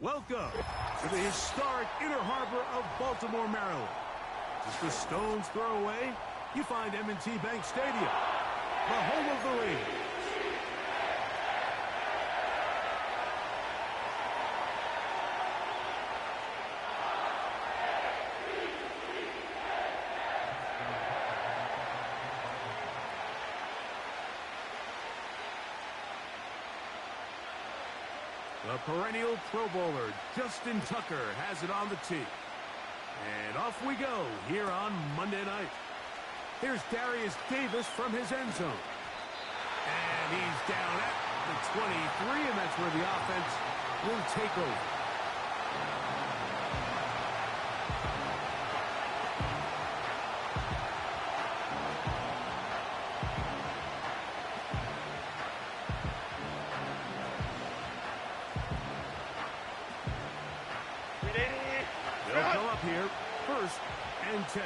Welcome to the historic Inner Harbor of Baltimore, Maryland. Just a stone's throw away, you find M&T Bank Stadium, the home of the Raiders. The perennial Pro Bowler, Justin Tucker, has it on the tee. And off we go here on Monday night. Here's Darius Davis from his end zone. And he's down at the 23, and that's where the offense will take over. They'll come up here, 1st and 10.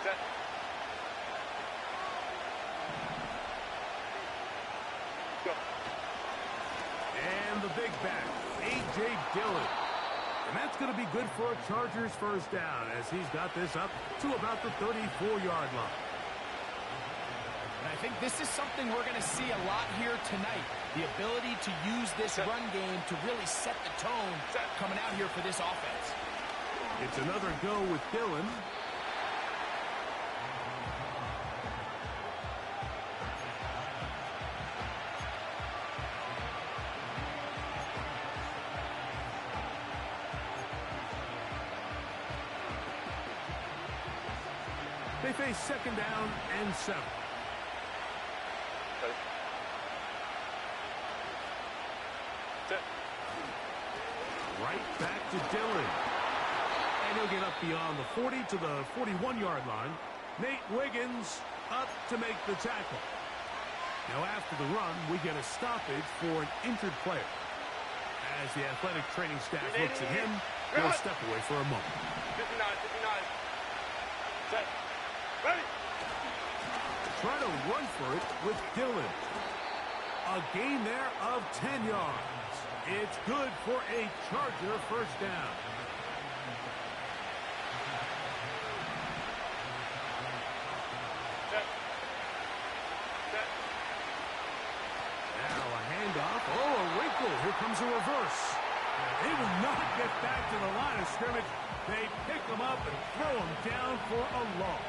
Set. Go. And the big back, A.J. Dillon. And that's going to be good for a Chargers first down as he's got this up to about the 34-yard line. And I think this is something we're going to see a lot here tonight. The ability to use this run game to really set the tone coming out here for this offense. It's another go with Dillon. They face 2nd down and 7. Right back to Dillon. And he'll get up beyond the 40 to the 41-yard line. Nate Wiggins up to make the tackle. Now after the run, we get a stoppage for an injured player. As the athletic training staff looks at him, they'll step away for a moment. 59, 59. Set. Ready. Try to run for it with Dillon. A gain there of 10 yards. It's good for a Charger first down. Set. Set. Now a handoff. Oh, a wrinkle. Here comes a reverse. They will not get back to the line of scrimmage. They pick them up and throw them down for a loss.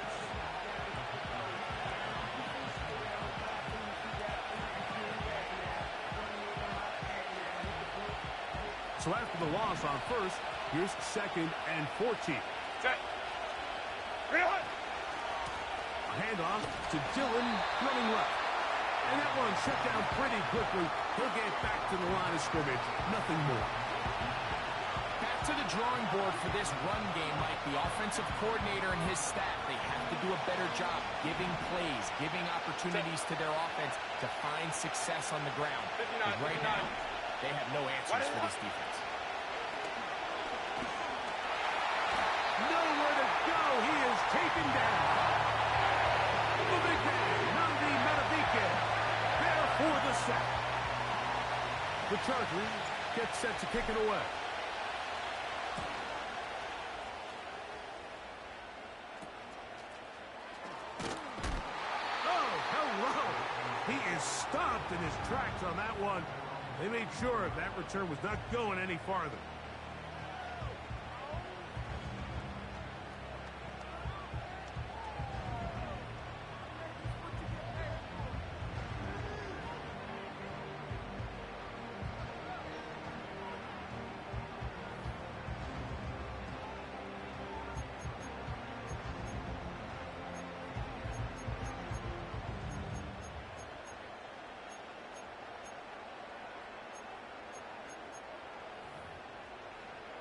So after the loss on 1st, here's 2nd and 14. Set. Reload. A handoff to Dillon, running left. And that one shut down pretty quickly. He'll get back to the line of scrimmage. Nothing more. Back to the drawing board for this run game, Mike. The offensive coordinator and his staff, they have to do a better job giving plays, giving opportunities to their offense to find success on the ground. 59, right now, they have no answers for this defense. Nowhere to go. He is taken down. The big man, Nnamdi Madubuike, there for the sack. The Chargers get set to kick it away. Oh, hello. He is stopped in his tracks on that one. They made sure that return was not going any farther.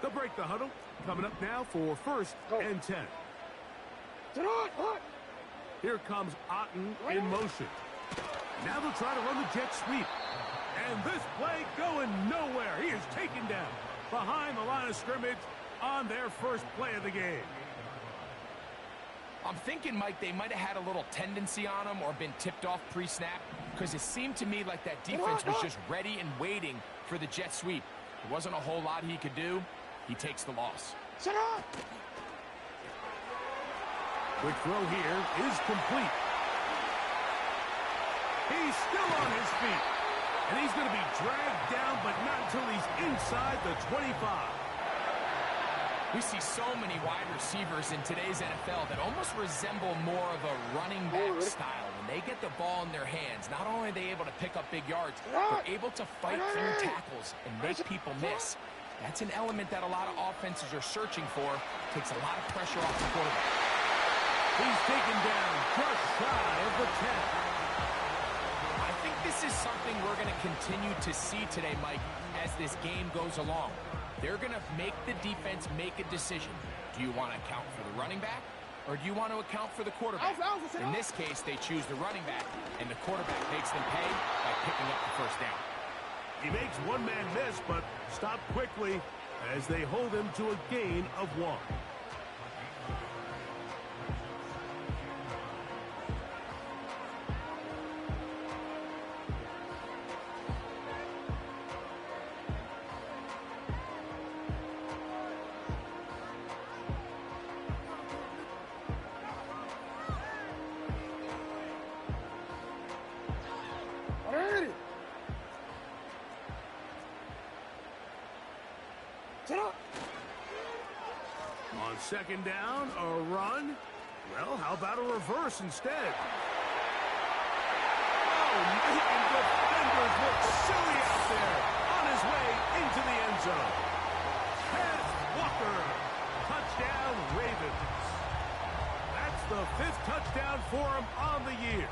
They'll break the huddle. Coming up now for 1st and 10. Here comes Otten in motion. Now they'll try to run the jet sweep. And this play going nowhere. He is taken down behind the line of scrimmage on their first play of the game. I'm thinking, Mike, they might have had a little tendency on him or been tipped off pre-snap, because it seemed to me like that defense was just ready and waiting for the jet sweep. There wasn't a whole lot he could do. He takes the loss. Shut up! Quick throw here is complete. He's still on his feet. And he's going to be dragged down, but not until he's inside the 25. We see so many wide receivers in today's NFL that almost resemble more of a running back style. When they get the ball in their hands, not only are they able to pick up big yards, they're able to fight through tackles and make people miss. That's an element that a lot of offenses are searching for. Takes a lot of pressure off the quarterback. He's taken down just shy of the 10. I think this is something we're going to continue to see today, Mike, as this game goes along. They're going to make the defense make a decision. Do you want to account for the running back, or do you want to account for the quarterback? In this case, they choose the running back, and the quarterback makes them pay by picking up the first down. He makes one man miss, but stopped quickly as they hold him to a gain of 1. On second down, a run. Well, how about a reverse instead? Oh, making defenders look silly out there. On his way into the end zone. Kenneth Walker. Touchdown, Ravens. That's the 5th touchdown for him on the year.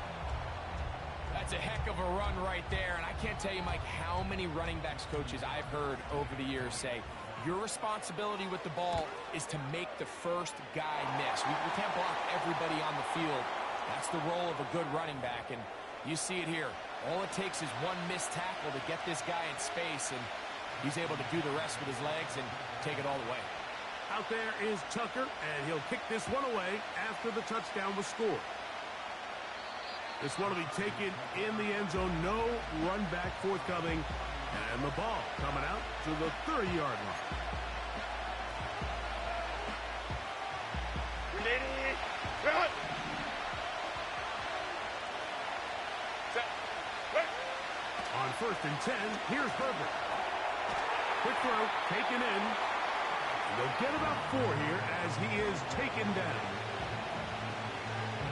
That's a heck of a run right there, and I can't tell you, Mike, how many running backs coaches I've heard over the years say, your responsibility with the ball is to make the first guy miss. We can't block everybody on the field. That's the role of a good running back, and you see it here. All it takes is one missed tackle to get this guy in space, and he's able to do the rest with his legs and take it all the way. Out there is Tucker, and he'll kick this one away after the touchdown was scored. This one will be taken in the end zone. No run back forthcoming. And the ball coming out to the 30-yard line. Ready, run! Set, right. On 1st and 10, here's Herbert. Quick throw, taken in. And they'll get about 4 here as he is taken down.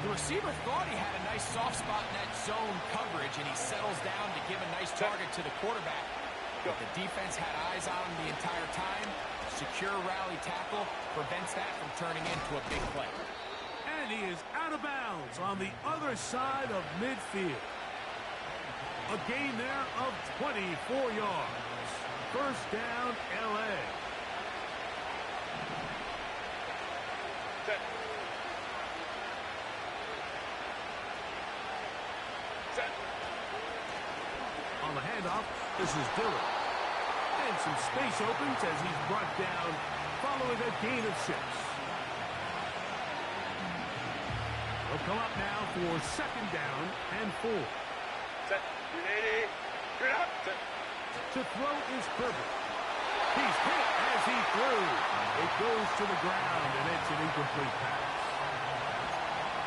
The receiver thought he had a nice soft spot in that zone coverage, and he settles down to give a nice target to the quarterback. But the defense had eyes on him the entire time. Secure rally tackle prevents that from turning into a big play. And he is out of bounds on the other side of midfield. A gain there of 24 yards. First down, L.A. Set. Set. On the handoff, this is Dillon. And some space opens as he's brought down following a gain of 6. He'll come up now for 2nd down and 4. Set. Ready, get up. Set. To throw is Herbert. He's hit as he threw. It goes to the ground, and it's an incomplete pass.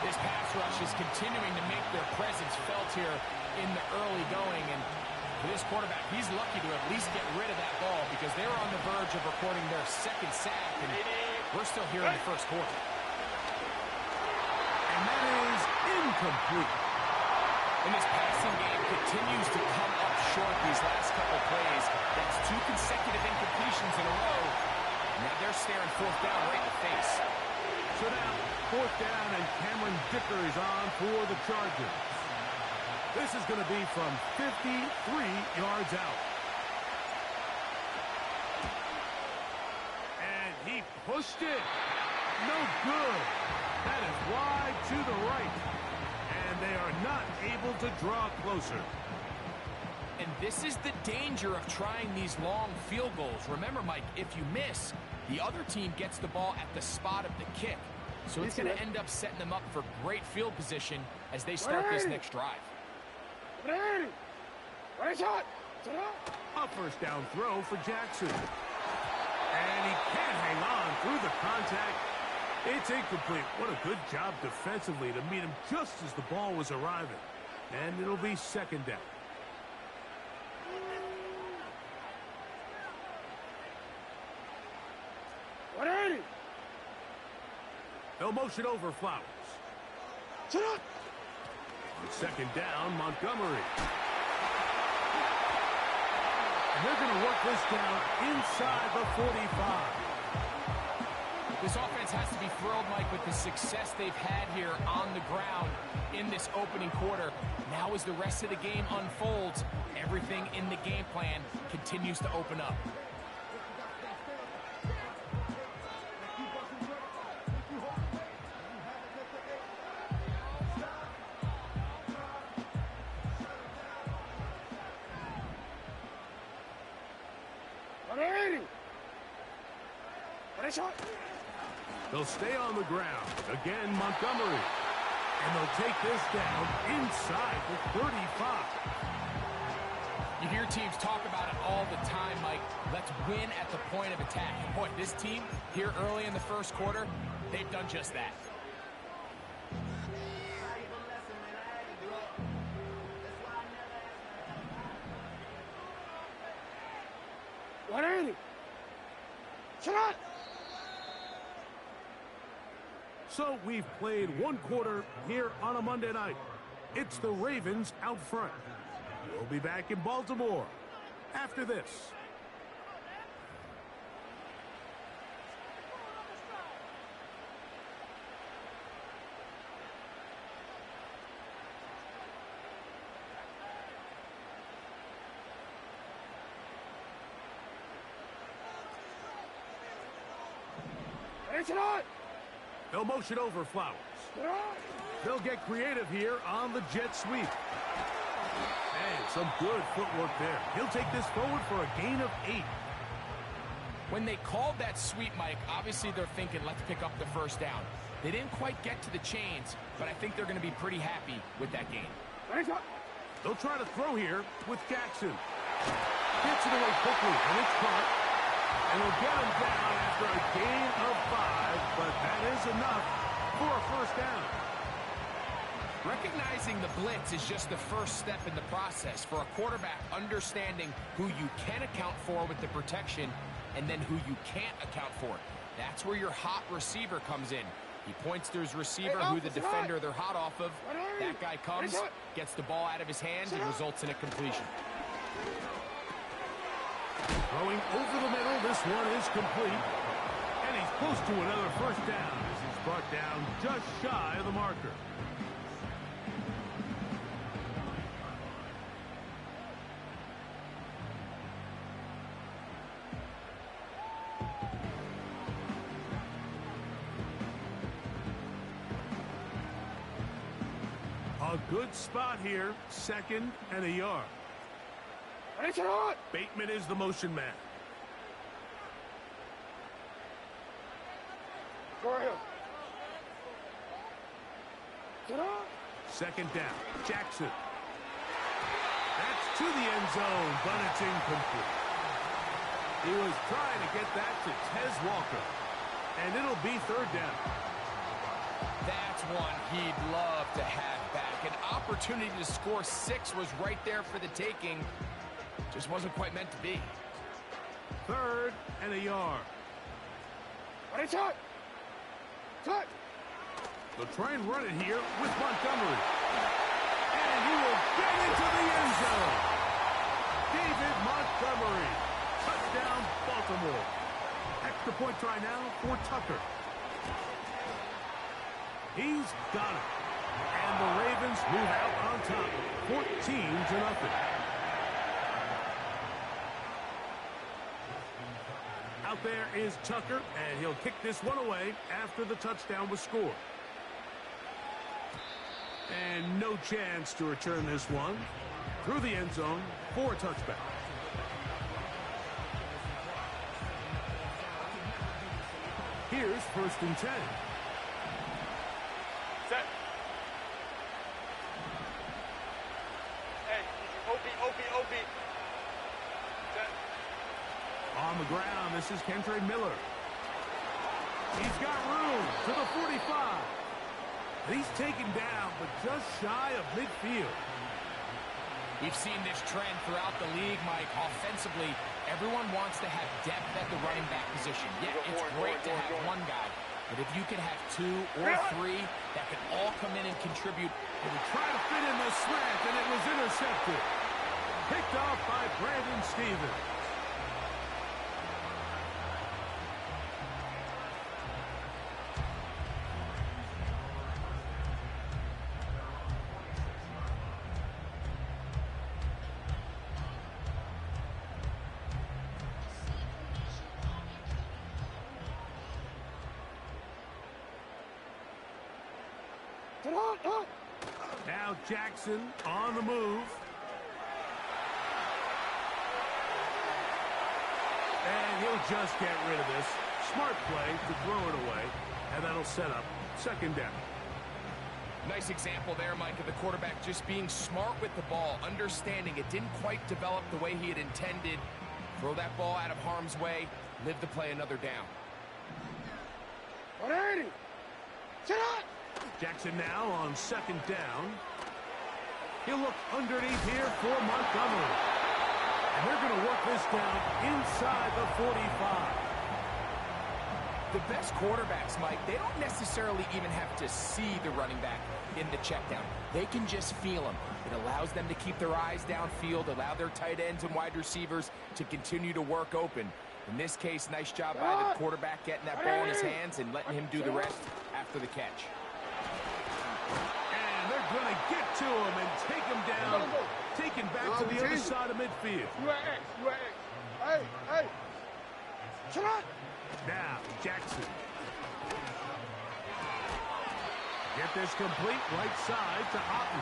This pass rush is continuing to make their presence felt here in the early going, and for this quarterback, he's lucky to at least get rid of that ball because they're on the verge of recording their 2nd sack, and we're still here in the 1st quarter. And that is incomplete. And this passing game continues to come up short these last couple plays. That's 2 consecutive incompletions in a row. Now they're staring 4th down right in the face. So now, 4th down, and Cameron Dicker is on for the Chargers. This is going to be from 53 yards out. And he pushed it. No good. That is wide to the right. And they are not able to draw closer. And this is the danger of trying these long field goals. Remember, Mike, if you miss, the other team gets the ball at the spot of the kick. So it's going to end up setting them up for great field position as they start this next drive. Ready, right shot. A first down throw for Jackson. And he can't hang on through the contact. It's incomplete. What a good job defensively to meet him just as the ball was arriving. And it'll be second down. They'll motion over Flowers. On second down, Montgomery. And they're going to work this down inside the 45. This offense has to be thrilled, Mike, with the success they've had here on the ground in this opening quarter. Now as the rest of the game unfolds, everything in the game plan continues to open up. They'll stay on the ground. Again, Montgomery. And they'll take this down inside the 35. You hear teams talk about it all the time, Mike. Let's win at the point of attack. And boy, this team here early in the first quarter, they've done just that. So we've played one quarter here on a Monday night. It's the Ravens out front. We'll be back in Baltimore after this. They'll motion over Flowers. They'll get creative here on the jet sweep. And some good footwork there. He'll take this forward for a gain of 8. When they called that sweep, Mike, obviously they're thinking, let's pick up the first down. They didn't quite get to the chains, but I think they're going to be pretty happy with that gain. They'll try to throw here with Jackson. Gets it away quickly, and it's caught. And we'll get him down after a gain of 5, but that is enough for a first down. Recognizing the blitz is just the first step in the process for a quarterback, understanding who you can account for with the protection and then who you can't account for. That's where your hot receiver comes in. He points to his receiver, who the defender they're hot off of. That guy comes, gets the ball out of his hand, and results in a completion. Throwing over the middle, this one is complete. And he's close to another first down as he's brought down just shy of the marker. A good spot here, second and a yard. Bateman is the motion man. Second down, Jackson. That's to the end zone, but it's incomplete. He was trying to get that to Tez Walker, and it'll be third down. That's one he'd love to have back. An opportunity to score 6 was right there for the taking. Just wasn't quite meant to be. Third and a yard. They'll try and run it here with Montgomery. And he will get into the end zone. David Montgomery. Touchdown, Baltimore. Extra point try now for Tucker. He's got it. And the Ravens move out on top, 14-0. Out there is Tucker, and he'll kick this one away after the touchdown was scored. And no chance to return this one through the end zone for a touchback. Here's first and 10. Set. Hey, OP. the ground. This is Kendre Miller. He's got room to the 45. And he's taken down, but just shy of midfield. We've seen this trend throughout the league, Mike. Offensively, everyone wants to have depth at the running back position. Yeah, it's great to have one guy, but if you could have two or three that could all come in and contribute. And he tried to fit in the slant, and it was intercepted. Picked off by Brandon Stevens. Now Jackson on the move. And he'll just get rid of this. Smart play to throw it away. And that'll set up second down. Nice example there, Mike, of the quarterback just being smart with the ball, understanding it didn't quite develop the way he had intended. Throw that ball out of harm's way, live to play another down. 180. Sit up. Jackson now on second down. He'll look underneath here for Montgomery. And they're going to work this down inside the 45. The best quarterbacks, Mike, they don't necessarily even have to see the running back in the check down. They can just feel him. It allows them to keep their eyes downfield, allow their tight ends and wide receivers to continue to work open. In this case, nice job by the quarterback getting that ball in his hands and letting him do the rest after the catch. And they're going to get to him and take him down. Take him back to the other side of midfield. You are X. You are X. Hey, hey. Shut up. Now, Jackson. Get this complete right side to Otten.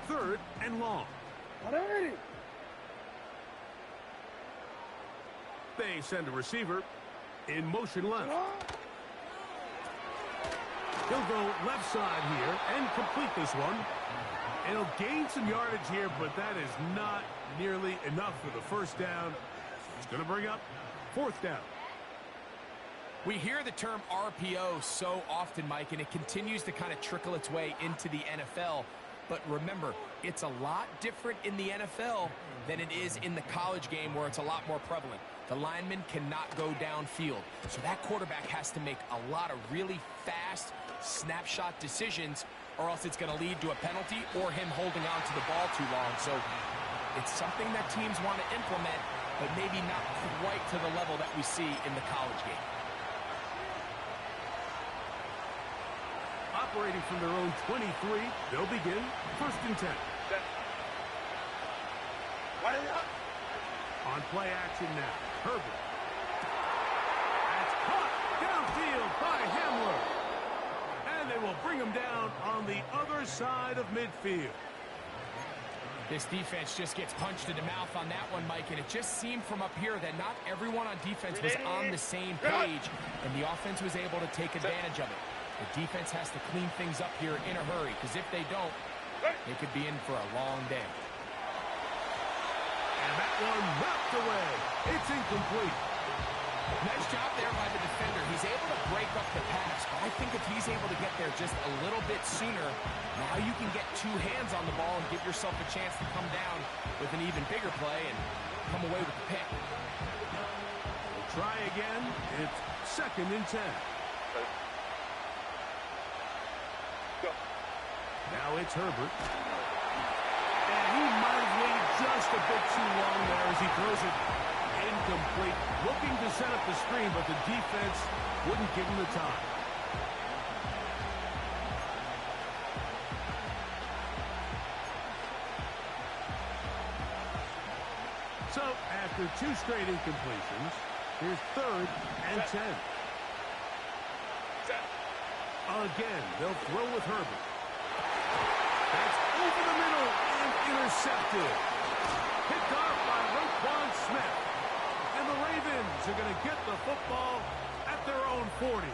Third and long. 180. They send a receiver in motion left. He'll go left side here and complete this one. And he'll gain some yardage here, but that is not nearly enough for the first down. It's going to bring up fourth down. We hear the term RPO so often, Mike, and it continues to kind of trickle its way into the NFL. But remember, it's a lot different in the NFL than it is in the college game where it's a lot more prevalent. The lineman cannot go downfield. So that quarterback has to make a lot of really fast snapshot decisions, or else it's going to lead to a penalty or him holding on to the ball too long. So it's something that teams want to implement, but maybe not quite to the level that we see in the college game. Operating from their own 23, they'll begin first and 10. What is up? On play action now, Herbert. That's caught downfield by Hamler. And they will bring him down on the other side of midfield. This defense just gets punched in the mouth on that one, Mike, and it just seemed from up here that not everyone on defense was on the same page, and the offense was able to take advantage of it. The defense has to clean things up here in a hurry, because if they don't, they could be in for a long day. And that one knocked away. It's incomplete. Nice job there by the defender. He's able to break up the pass, but I think if he's able to get there just a little bit sooner, now you can get two hands on the ball and give yourself a chance to come down with an even bigger play and come away with the pick. We'll try again. It's second and 10. Now it's Herbert. And he might have waited just a bit too long there as he throws it incomplete. Looking to set up the screen, but the defense wouldn't give him the time. So, after two straight incompletions, here's third and 10. Again, they'll throw with Herbert. That's over the middle and intercepted. Picked off by Roquan Smith. And the Ravens Jags are going to get the football at their own 40.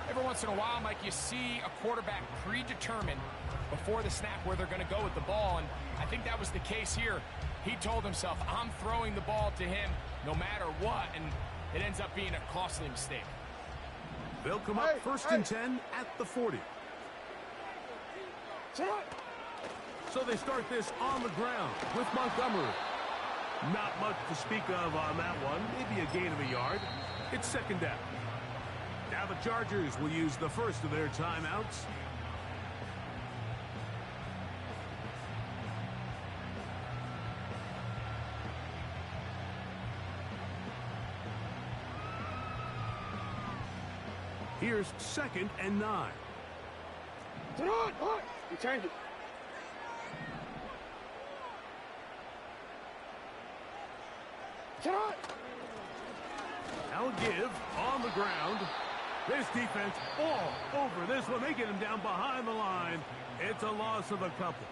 Every once in a while, Mike, you see a quarterback predetermined before the snap where they're going to go with the ball, and I think that was the case here. He told himself, I'm throwing the ball to him no matter what, and it ends up being a costly mistake. They'll come up first and 10 at the 40. So they start this on the ground with Montgomery. Not much to speak of on that one. Maybe a gain of a yard. It's second down. Now the Chargers will use the first of their timeouts. Here's second and 9. You change it. Now a give on the ground. This defense all over this one. They get him down behind the line. It's a loss of a couple.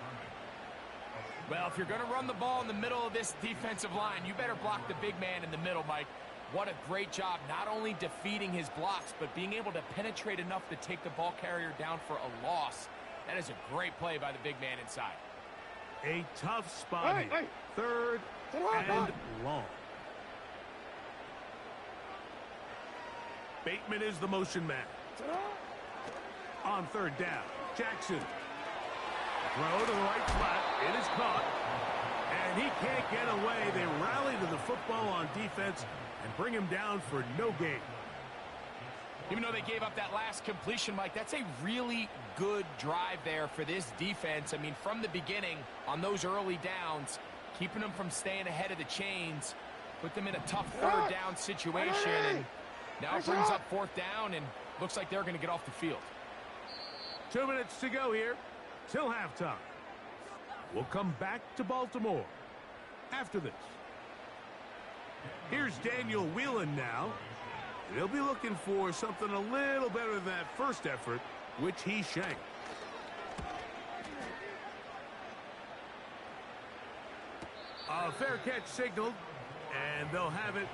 Well, if you're going to run the ball in the middle of this defensive line, you better block the big man in the middle, Mike. What a great job, not only defeating his blocks, but being able to penetrate enough to take the ball carrier down for a loss. That is a great play by the big man inside. A tough spot here. Third and long. Bateman is the motion man. On third down, Jackson. Throw to the right flat. It is caught. And he can't get away. They rally to the football on defense and bring him down for no gain. Even though they gave up that last completion, Mike, that's a really good drive there for this defense. I mean, from the beginning, on those early downs, keeping them from staying ahead of the chains, put them in a tough third down situation, and now it brings up fourth down, and looks like they're going to get off the field. 2 minutes to go here till halftime. We'll come back to Baltimore after this. Here's Daniel Whelan now. They'll be looking for something a little better than that first effort, which he shanked. A fair catch signaled, and they'll have it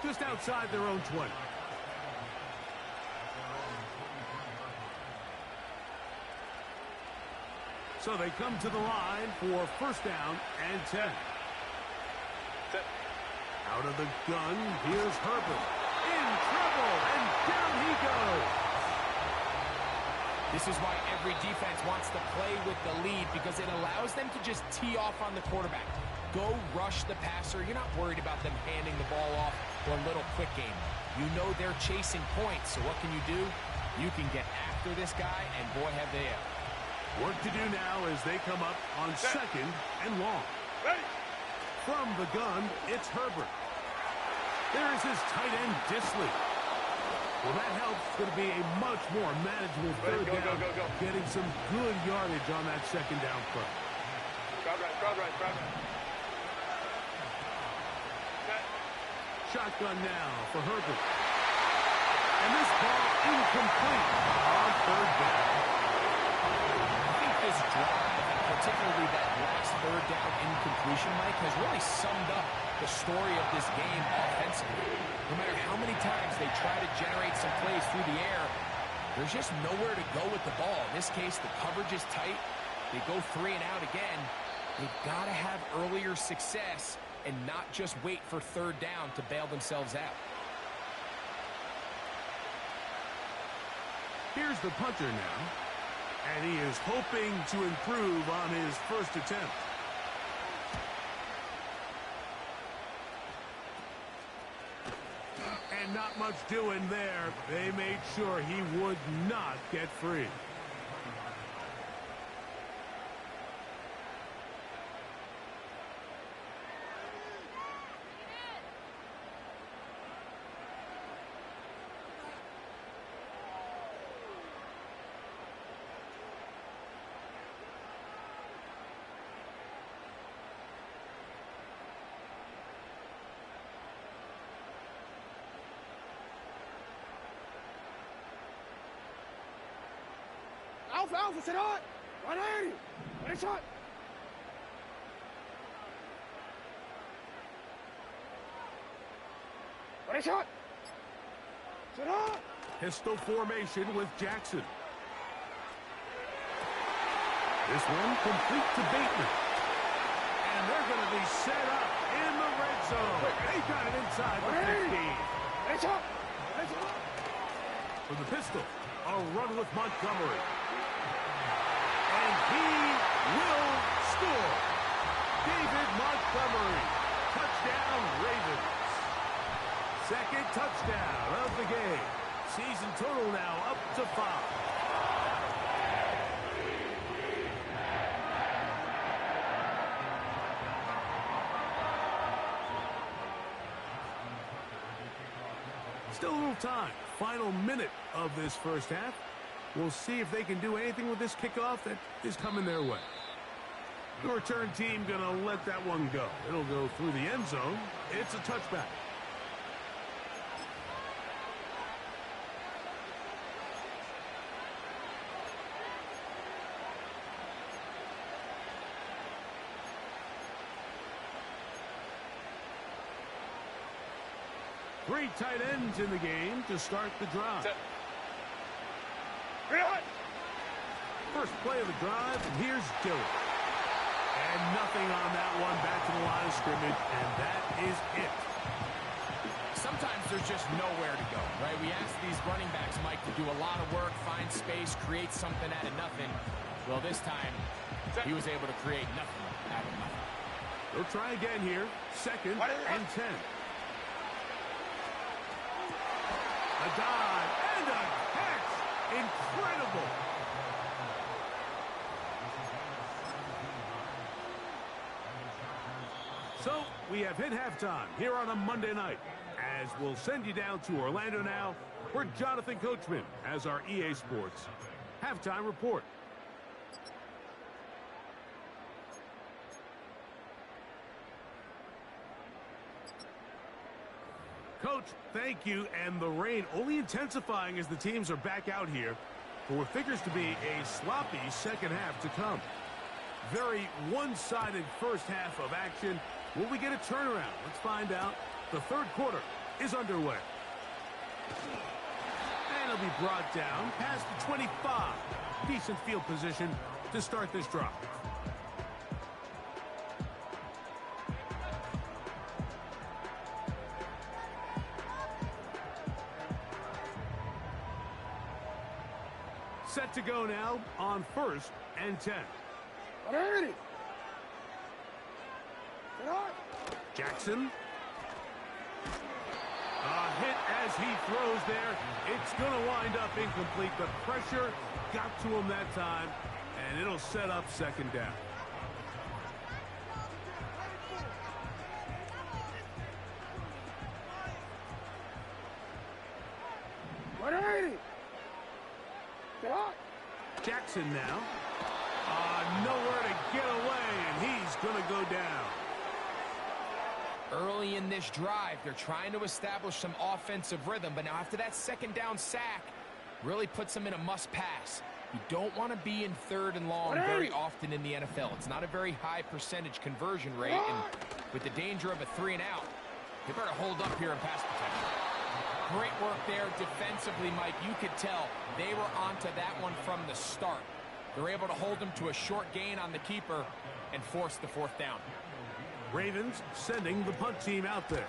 just outside their own 20. So they come to the line for first down and 10. Out of the gun, here's Herbert. In trouble, and down he goes. This is why every defense wants to play with the lead, because it allows them to just tee off on the quarterback. Go rush the passer. You're not worried about them handing the ball off or a little quick game. You know they're chasing points, so what can you do? You can get after this guy, and boy, have they ever. Work to do now as they come up on second and long. From the gun, it's Herbert. There's his tight end, Dissly. Well, that helps. Going to be a much more manageable third down. Getting some good yardage on that second down play. Crowd right. Shotgun now for Herbert. And this ball incomplete on third down. I think this drive, and particularly that last third down incompletion, Mike, has really summed up the story of this game offensively. No matter how many times they try to generate some plays through the air, there's just nowhere to go with the ball. In this case, the coverage is tight. They go 3 and out again. They've got to have earlier success and not just wait for third down to bail themselves out. Here's the punter now, and he is hoping to improve on his first attempt. And not much doing there. They made sure he would not get free. Alpha, sit on! 180! Ready, shot! Ready, shot. Set up. Pistol formation with Jackson. This one complete to Bateman. And they're going to be set up in the red zone. They got it inside the 15. Ready, shot. Ready, shot. For the pistol, a run with Montgomery. And he will score. David Montgomery. Touchdown, Ravens. Second touchdown of the game. Season total now up to 5. Still a little time. Final minute of this first half. We'll see if they can do anything with this kickoff that is coming their way. The return team going to let that one go. It'll go through the end zone. It's a touchback. Three tight ends in the game to start the drive. First play of the drive, and here's Dillon. And nothing on that one, back to the line of scrimmage, and that is it. Sometimes there's just nowhere to go, right? We ask these running backs, Mike, to do a lot of work, find space, create something out of nothing. Well, this time, he was able to create nothing out of nothing. They'll try again here. Second and 10. A dive and a catch. Incredible. So we have hit halftime here on a Monday night, as we'll send you down to Orlando now, where Jonathan Coachman has our EA Sports halftime report. Coach, thank you. And the rain only intensifying as the teams are back out here for what figures to be a sloppy second half to come. Very one-sided first half of action. Will we get a turnaround? Let's find out. The third quarter is underway. And it'll be brought down past the 25. Decent field position to start this drive. Set to go now on 1st and 10. Ready. Jackson. A hit as he throws there. It's going to wind up incomplete. The pressure got to him that time, and it'll set up second down. Jackson now. Nowhere to get away, and he's going to go down. Early in this drive, they're trying to establish some offensive rhythm, but now after that second down sack, really puts them in a must-pass. You don't want to be in 3rd and long very often in the NFL. It's not a very high percentage conversion rate, and with the danger of a 3-and-out, they better hold up here in pass protection. Great work there defensively, Mike. You could tell they were onto that one from the start. They're able to hold him to a short gain on the keeper and force the 4th down. Ravens sending the punt team out there.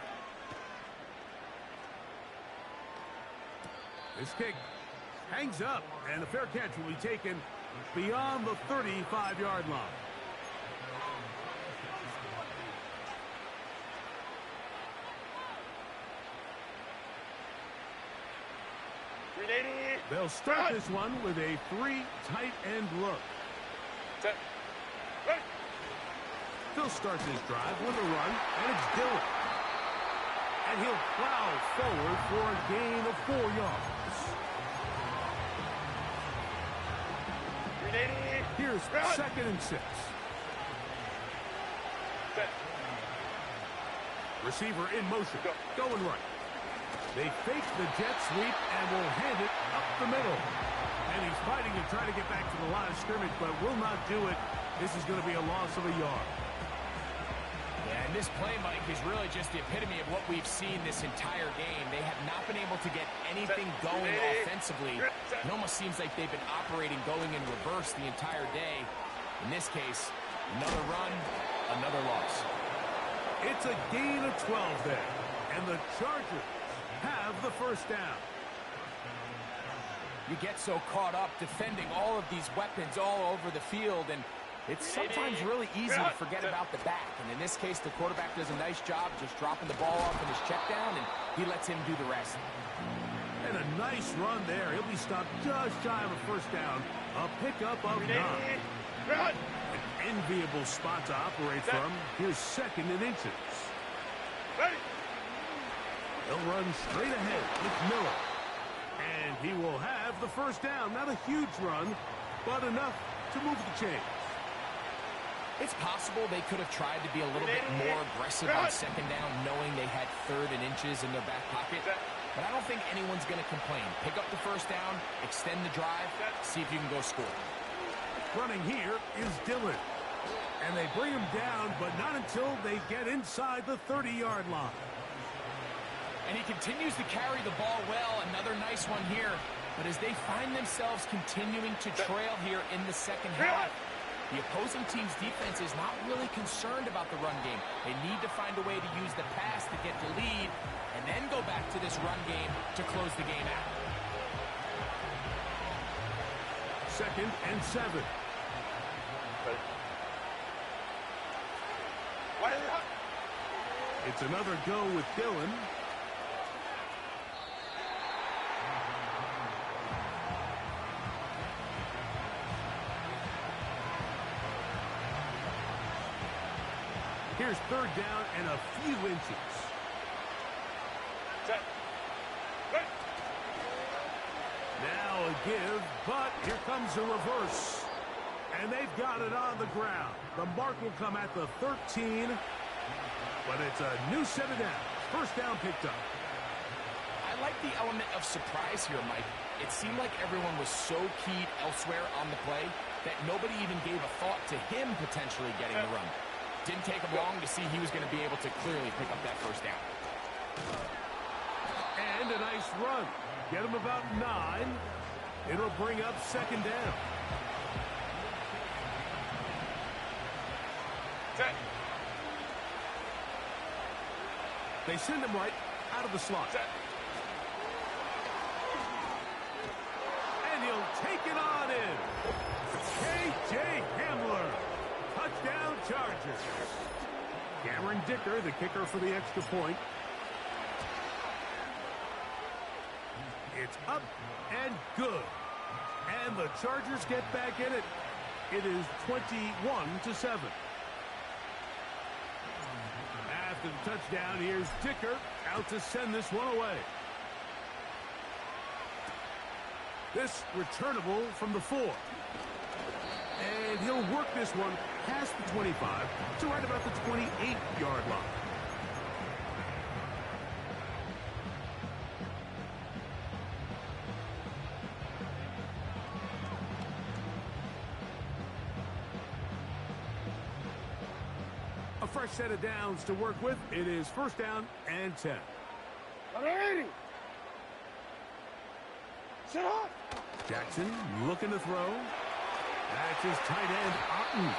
This kick hangs up, and a fair catch will be taken beyond the 35-yard line. They'll start this one with a 3 tight end look. They'll start this drive with a run, and it's Dillon. And he'll plow forward for a gain of 4 yards. Here's 2nd and 6. Receiver in motion, going right. They fake the jet sweep and will hand it up the middle. And he's fighting to try to get back to the line of scrimmage, but will not do it. This is going to be a loss of a yard. And this play, Mike, is really just the epitome of what we've seen this entire game. They have not been able to get anything going offensively. It almost seems like they've been operating going in reverse the entire day. In this case, another run, another loss. It's a gain of 12 there, and the Chargers have the first down. You get so caught up defending all of these weapons all over the field, and it's sometimes really easy to forget about the back. And in this case, the quarterback does a nice job just dropping the ball off in his check down, and he lets him do the rest. And a nice run there. He'll be stopped just shy of a first down. A pickup of 9. An enviable spot to operate from. Here's 2nd and inches. He'll run straight ahead with Miller. And he will have the first down. Not a huge run, but enough to move the chains. It's possible they could have tried to be a little bit more aggressive on 2nd down, knowing they had 3rd and inches in their back pocket. But I don't think anyone's going to complain. Pick up the first down, extend the drive, see if you can go score. Running here is Dillon. And they bring him down, but not until they get inside the 30-yard line. And he continues to carry the ball well. Another nice one here. But as they find themselves continuing to trail here in the second half, the opposing team's defense is not really concerned about the run game. They need to find a way to use the pass to get the lead and then go back to this run game to close the game out. 2nd and 7. It's another go with Dillon. Here's 3rd down and a few inches. Now a give, but here comes a reverse. And they've got it on the ground. The mark will come at the 13, but it's a new set of downs. First down picked up. I like the element of surprise here, Mike. It seemed like everyone was so keyed elsewhere on the play that nobody even gave a thought to him potentially getting the run. Didn't take him long to see he was going to be able to clearly pick up that first down. And a nice run. Get him about 9. It'll bring up 2nd down. They send him right out of the slot. And he'll take it on in. K.J. Hamler. Touchdown Chargers. Cameron Dicker, the kicker for the extra point. It's up and good. And the Chargers get back in it. It is 21-7. After the touchdown, here's Dicker out to send this one away. This returnable from the 4. And he'll work this one past the 25 to right about the 28-yard line. A fresh set of downs to work with. It is 1st down and 10. Jackson looking to throw. That's his tight end, Otten.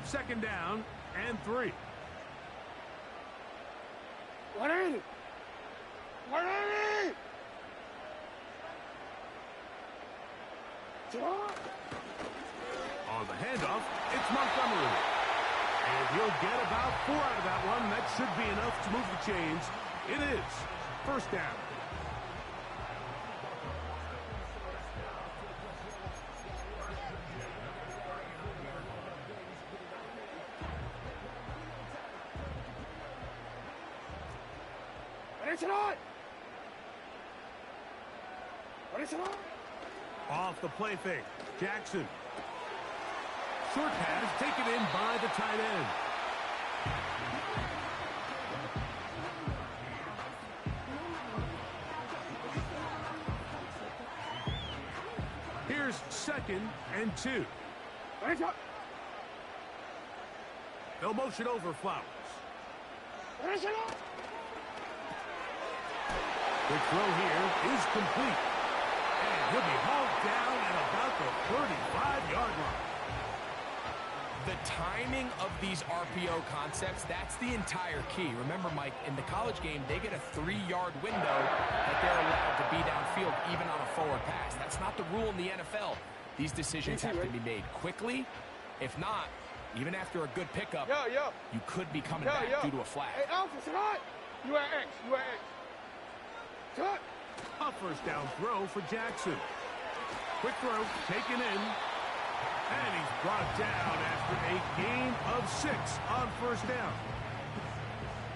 Second down and 3. 180! 180! On the handoff, it's Montgomery. And he'll get about 4 out of that one. That should be enough to move the chains. It is 1st down. What is it on? What is it on? Off the play fake. Jackson. Short pass taken in by the tight end. Here's 2nd and 2. They'll motion over Flowers. Quick throw here is complete. And he'll be hauled down at about the 35-yard line. The timing of these RPO concepts, that's the entire key. Remember, Mike, in the college game, they get a 3-yard window that they're allowed to be downfield, even on a forward pass. That's not the rule in the NFL. These decisions have to be made quickly. If not, even after a good pickup, you could be coming back due to a flag. Hey, Alpha, tonight. You are X. You are X. Cut. A first down throw for Jackson. Quick throw taken in. And he's brought down after a gain of 6 on first down.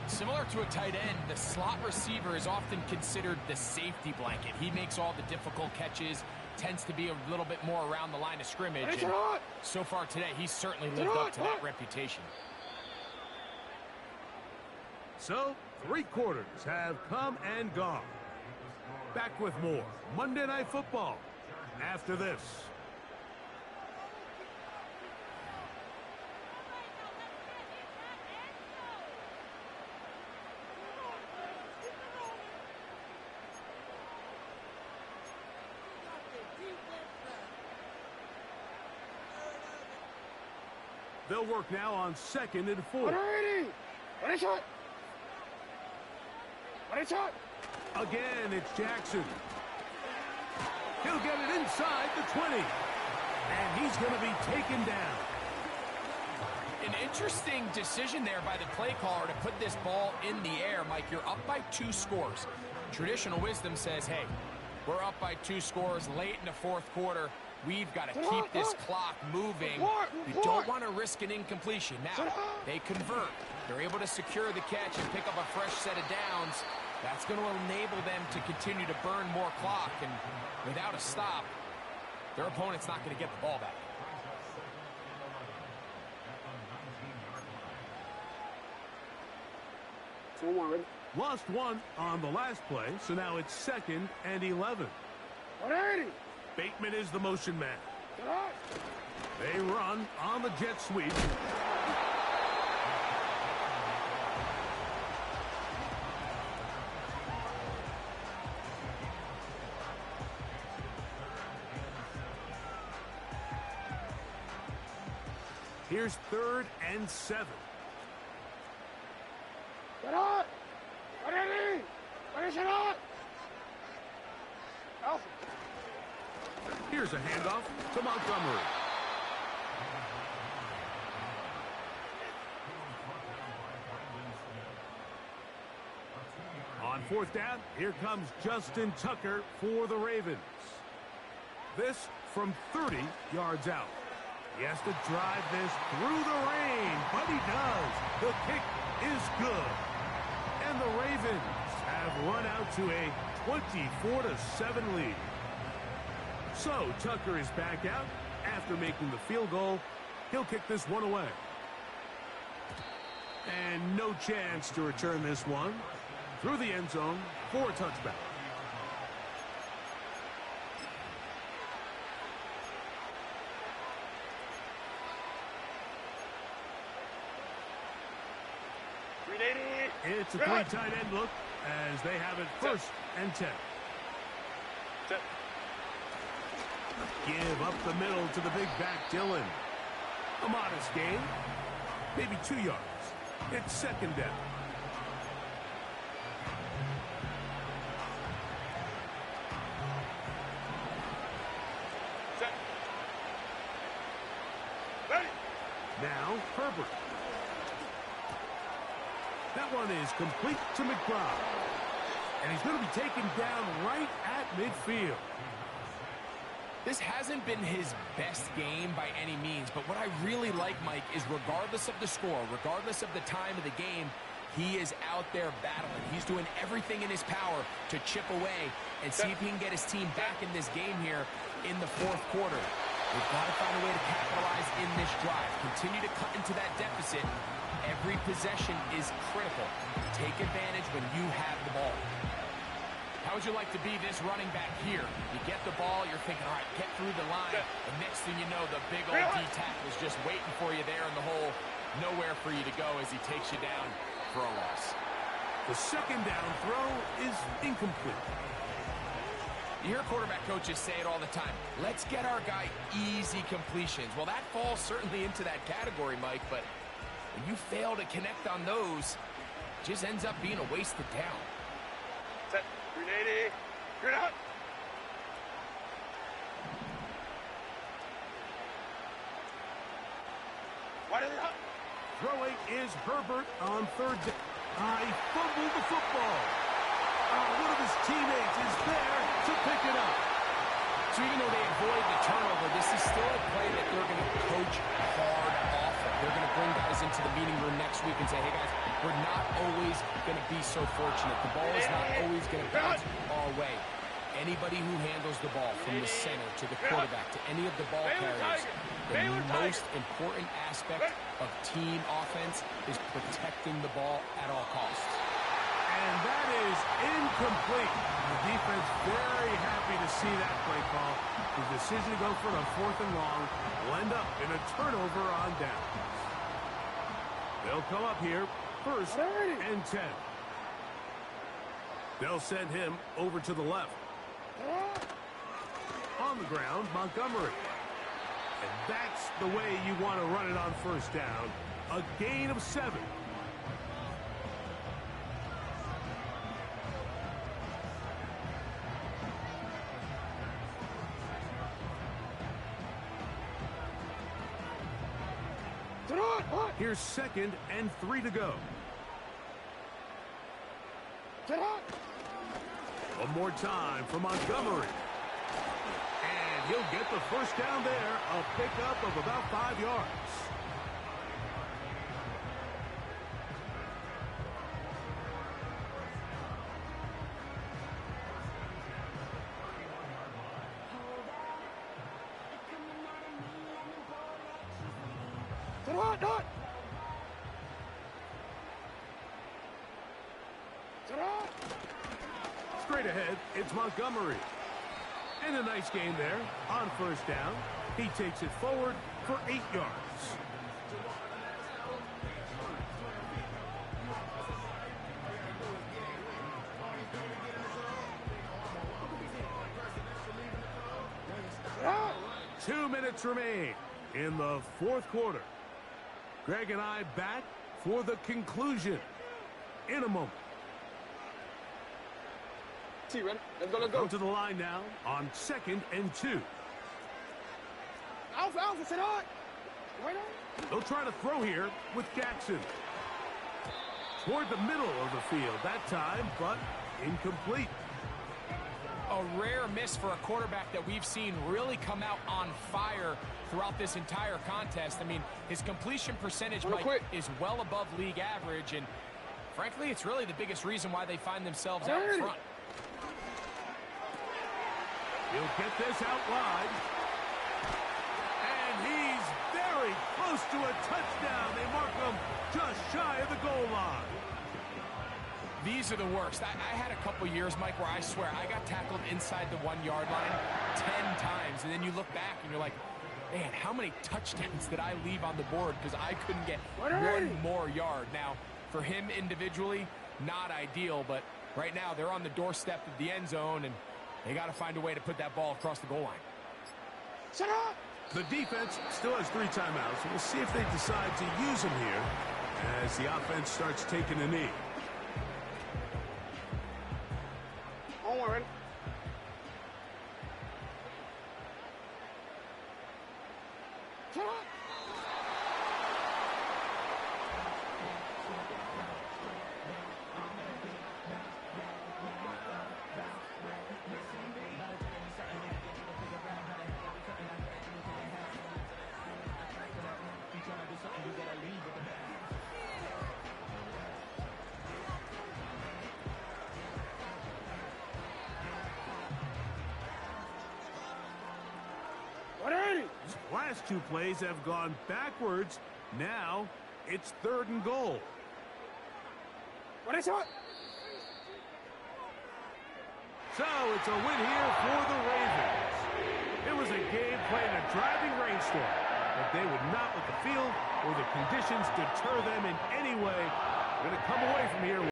Similar to a tight end, the slot receiver is often considered the safety blanket. He makes all the difficult catches, tends to be a little bit more around the line of scrimmage. And so far today, he's certainly lived up to that reputation. So, 3 quarters have come and gone. Back with more Monday Night Football after this. They'll work now on 2nd and 4. Again, it's Jackson. He'll get it inside the 20. And he's going to be taken down. An interesting decision there by the play caller to put this ball in the air. Mike, you're up by 2 scores. Traditional wisdom says, hey, we're up by 2 scores late in the 4th quarter. We've got to keep this clock moving. You don't want to risk an incompletion. Now, they convert. They're able to secure the catch and pick up a fresh set of downs. That's going to enable them to continue to burn more clock. And without a stop, their opponent's not going to get the ball back. Lost 1 on the last play, so now it's 2nd and 11. 180. Bateman is the motion man. They run on the jet sweep. Here's 3rd and 7. Get on! 180! Finish it on! Alpha. Here's a handoff to Montgomery. On 4th down, here comes Justin Tucker for the Ravens. This from 30 yards out. He has to drive this through the rain, but he does. The kick is good. And the Ravens have run out to a 24-7 lead. So Tucker is back out after making the field goal. He'll kick this one away. And no chance to return this one through the end zone for a touchback. It's a 3 tight end look as they have it 1st and 10. Give up the middle to the big back, Dillon. A modest gain, maybe 2 yards. It's 2nd down. Now, Herbert. That one is complete to McBride. And he's going to be taken down right at midfield. This hasn't been his best game by any means, but what I really like, Mike, is regardless of the score, regardless of the time of the game, He is out there battling. He's doing everything in his power to chip away and see if he can get his team back in this game here in the fourth quarter. They've got to find a way to capitalize in this drive. Continue to cut into that deficit. Every possession is critical. Take advantage when you have the ball. How would you like to be this running back here? You get the ball, you're thinking, all right, get through the line. And next thing you know, the big old D-tackle is just waiting for you there in the hole. Nowhere for you to go as he takes you down for a loss. The second down throw is incomplete. You hear quarterback coaches say it all the time. Let's get our guy easy completions. Well, that falls certainly into that category, Mike, but when you fail to connect on those, it just ends up being a wasted down. Set. 380. Good out. What is it? Throwing is Herbert on third down. He fumbled the football. One of his teammates is there to pick it up. So even though they avoid the turnover, this is still a play that they're going to coach hard off of. They're going to bring guys into the meeting room next week and say, hey guys, we're not always going to be so fortunate. The ball is not always going to bounce our way. Anybody who handles the ball from the center to the quarterback to any of the ball carriers, the most important aspect of team offense is protecting the ball at all costs. And that is incomplete. The defense very happy to see that play call. The decision to go for it on 4th and long will end up in a turnover on downs. They'll come up here 1st and 10. They'll send him over to the left. On the ground, Montgomery. And that's the way you want to run it on 1st down. A gain of 7. Here's 2nd and 3 to go. One more time for Montgomery. And he'll get the 1st down there. A pickup of about 5 yards. Straight ahead, it's Montgomery. And a nice game there on 1st down. He takes it forward for 8 yards. Ah! 2 minutes remain in the 4th quarter. Greg and I back for the conclusion in a moment. Ready? Let's go, let's go. Go to the line now on 2nd and 2. Alpha, sit on. Right on. They'll try to throw here with Jackson. Toward the middle of the field that time, but incomplete. A rare miss for a quarterback that we've seen really come out on fire throughout this entire contest. I mean, his completion percentage, Mike, is well above league average, and frankly, it's really the biggest reason why they find themselves out in front. He'll get this out wide. And he's very close to a touchdown. They mark him just shy of the goal line. These are the worst. I had a couple years, Mike, where I swear I got tackled inside the 1-yard line 10 times. And then you look back and you're like, man, how many touchdowns did I leave on the board because I couldn't get one more yard? Now, for him individually, not ideal, but right now they're on the doorstep of the end zone, and they got to find a way to put that ball across the goal line. Shut up! The defense still has 3 timeouts. We'll see if they decide to use them here as the offense starts taking a knee. Owen. Shut up! Last two plays have gone backwards. Now it's 3rd and goal. So it's a win here for the Ravens. It was a game played in a driving rainstorm, but they would not let the field or the conditions deter them in any way. They're going to come away from here